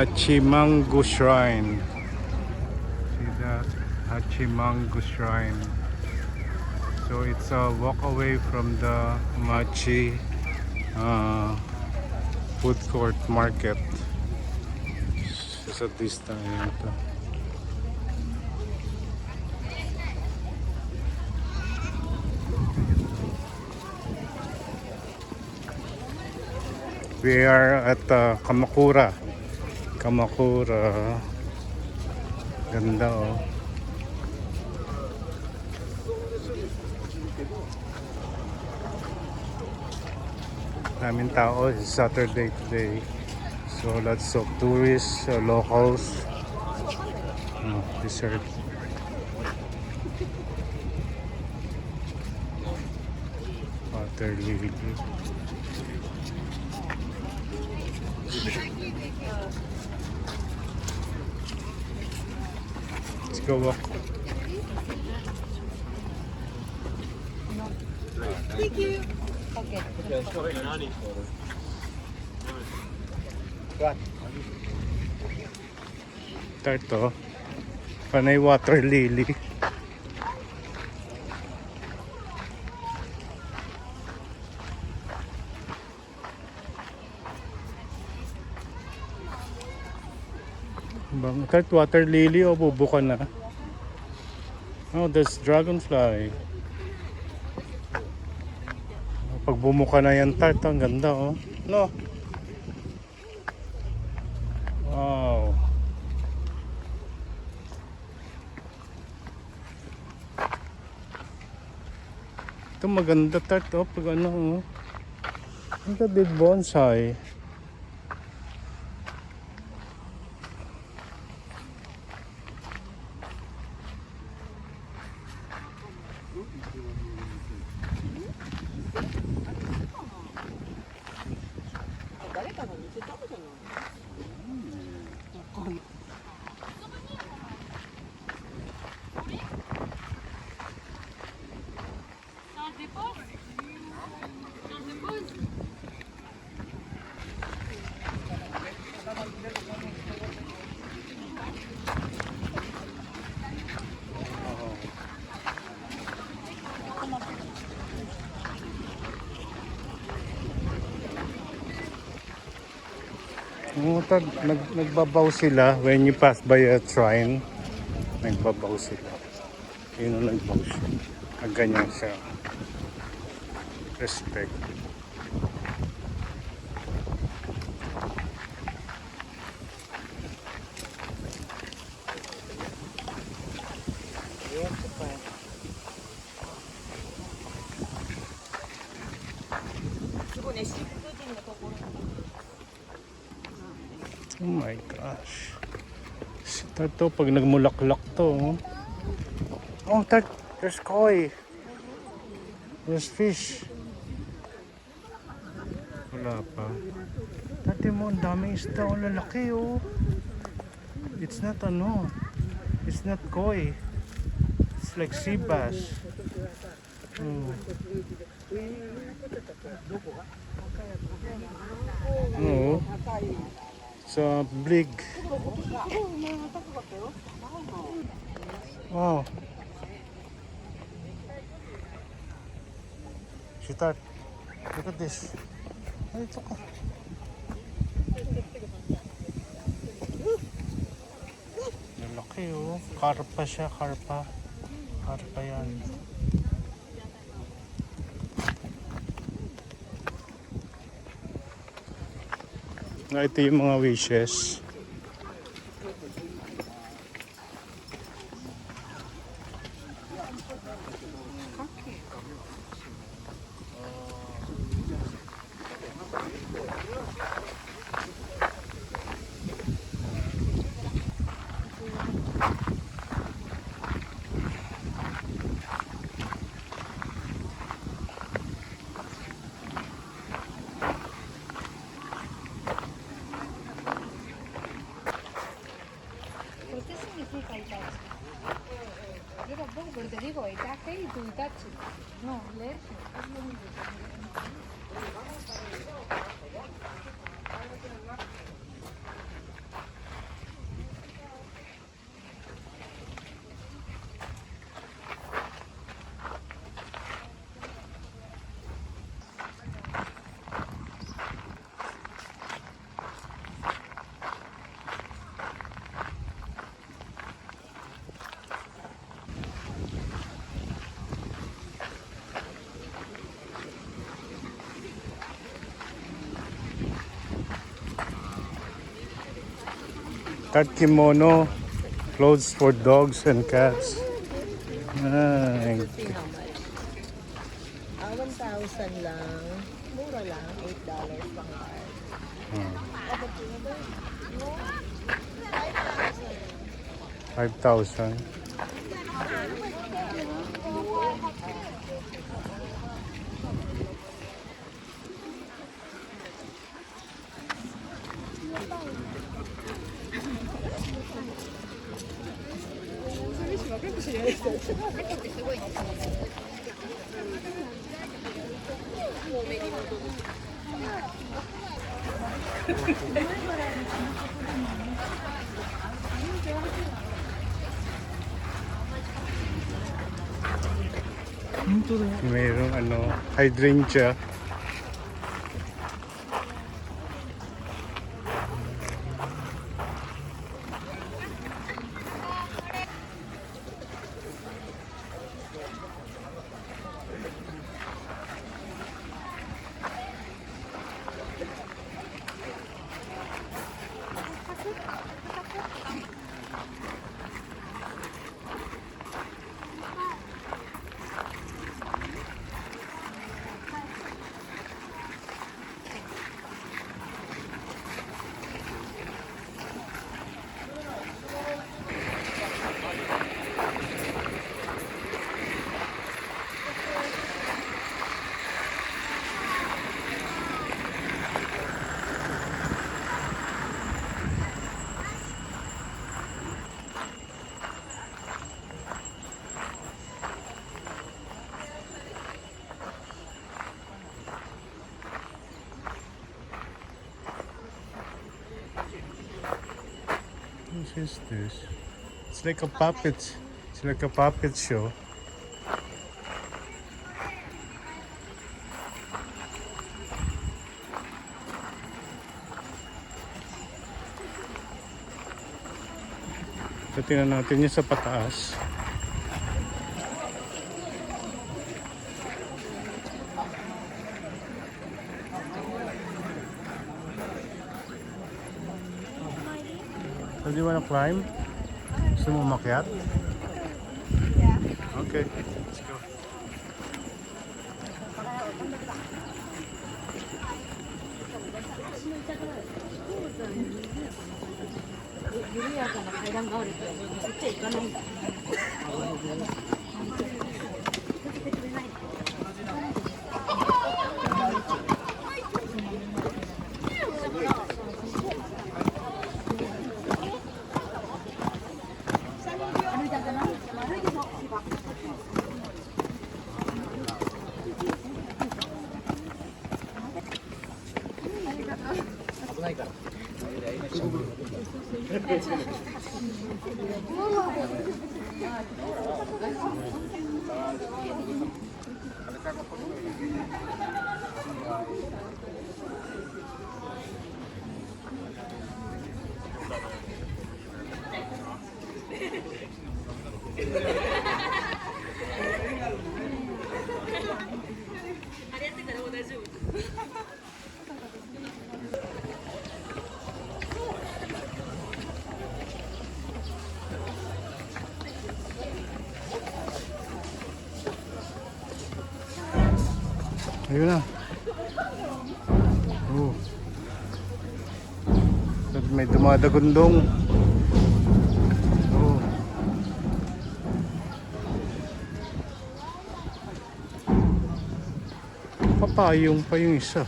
Hachimangu Shrine. See that? Hachimangu Shrine. So it's a walk away from the Machi food court market. Sa distance ito. We are at Kamakura. Kamakura. Ganda oh. Daming tao. It's Saturday today. So lots of tourists, locals. Dessert. Water lily. Let's go walk. Thank you. Okay. Ito, panay water lily. Bang, water lily o bubuka na? Oh, there's dragonfly. Pag bumuka na yan tart, ang ganda oh. No? Wow. Ito maganda tart oh, pag ano oh. Ito big bonsai. Nagbabaw sila when you pass by a shrine. Nagbabaw sila. Yun ang nagbaw siya. Ganyan siya. Respect. Oh my gosh. Ito pag nagmulaklak to. Oh, there's koi. There's fish. Wala pa. Dati mo, ang daming isda. Ang lalaki oh. It's not ano. It's not koi. It's like sea bass. Oh. No. Sa blig. Wow. Shitar, look at this. Ay, ito ka. Malaki oh. Karpa siya, karpa. Karpa yan. Ito yung mga wishes. Pero te digo, etaje y tu itachi. No, leer es lo mismo. Cat kimono. Clothes for dogs and cats. Ay, See how much? 1,000 lang. Mura lang. $8 pang card. 5,000. Mayroong hydrangea. What is this? It's like a puppet. It's like a puppet show. So, tingnan natin yung sa pataas. So, do you wanna climb? Gusto mo umakyat? Yeah. Okay, let's go. Ayun na. Oh. At may dumadagundong. Oh. Papayong pa yung isa.